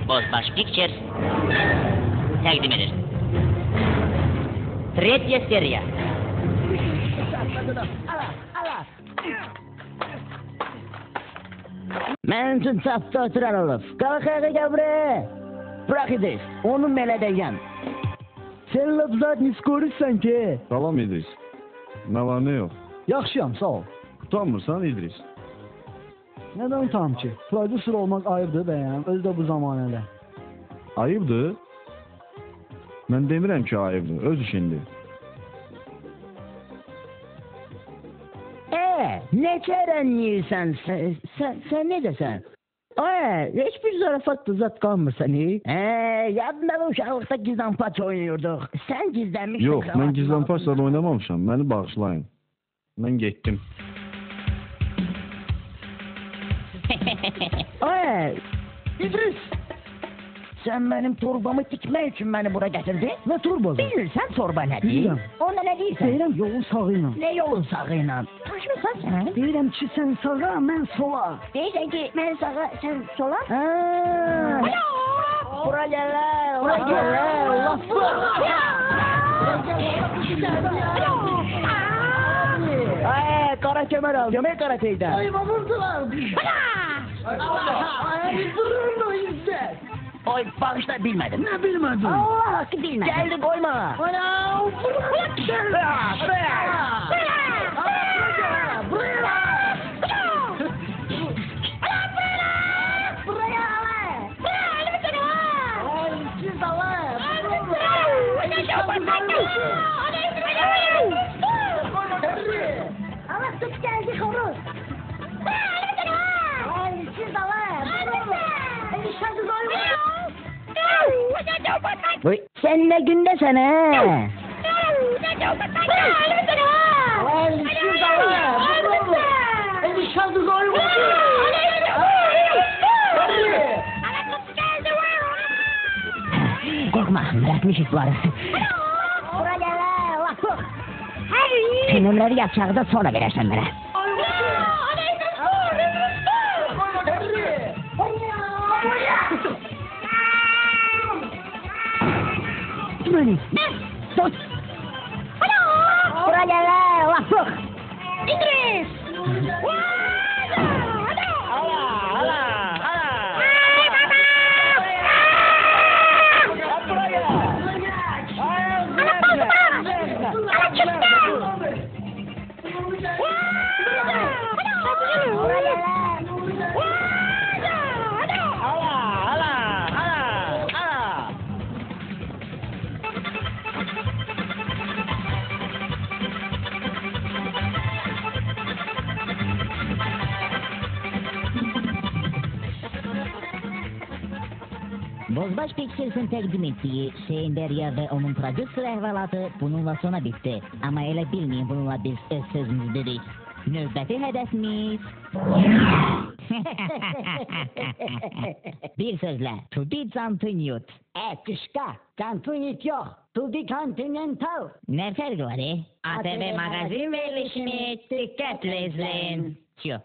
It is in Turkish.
Bozbaş Pictures təqdim edir. Tretya seriya. Mən üçün çapda oturan olub. Qalx ayağa gəl buraya. Bırak İdris, onu belə deyən. Sen laf zaten skorusan ki. Salam İdris. Nə var nə yox? Yaxşıyam, sağ ol. Utanmırsan İdris? Neden utanım ki? Prodüser olmak ayıbdır bəyəm, özü də bu zamanədə. Ayıbdır? Mən demirəm ki ayıbdır, öz işindir. Neçə öyrənliyirsən sən ne desən? Heç bir zarafat da zat qalmırsan, yadında da uşaqlıqda gizlənpaç oynuyorduk. Sən gizlənmişsin. Yox, mən gizlənpaçla oynamamışam, məni bağışlayın. Mən getdim. İdris! Sen benim torbamı dikmek için beni buraya getirdin. Ne torbası? Bilirsen torba ne değil? Bilirəm. Ona ne değilsen? Deyirəm yolun sağıyla. Ne yolun sağıyla? Taşmışsan sen? Deyirəm ki sen sağa, mən sola. Deyirsən ki ben sağa, sen sola? Buraya gel lan, buraya gel lan. Laf bu. Kara kemer al, kemer karateyden. Ay vurdular. Ay durur mu İzzet? Oy bağışla bilmedim. Ne bilmedin? Allah hakkı bilmedim. Geldi koyma. Ana bırak gel. Allah tut geldi koru. Ay siz Allah. Eniştesi doymuyor. Oy sen ne gündesen he? Ay siz Allah. Eniştesi doymuyor. Korkma bırakmışız var. Buraya gel Allah tut. Tünümleri yapacağız da sonra verirsen bana. Beni. Tut. Buraya gel Allah tut. İdris. Bozbaş Pictures'ın təqdim etdiyi Şeyin Derya ve onun prodüser əhvalatı bununla sona bitti. Ama elə bilmeyin bununla biz öz sözümüzü dedik. Növbəti hədəfimiz... Bir sözlə, to be continued. Kışka, kantunit yok. To be continental. Ne fərqi var, ATV magazin verilişini diqqətlə izləyin. Tüyo.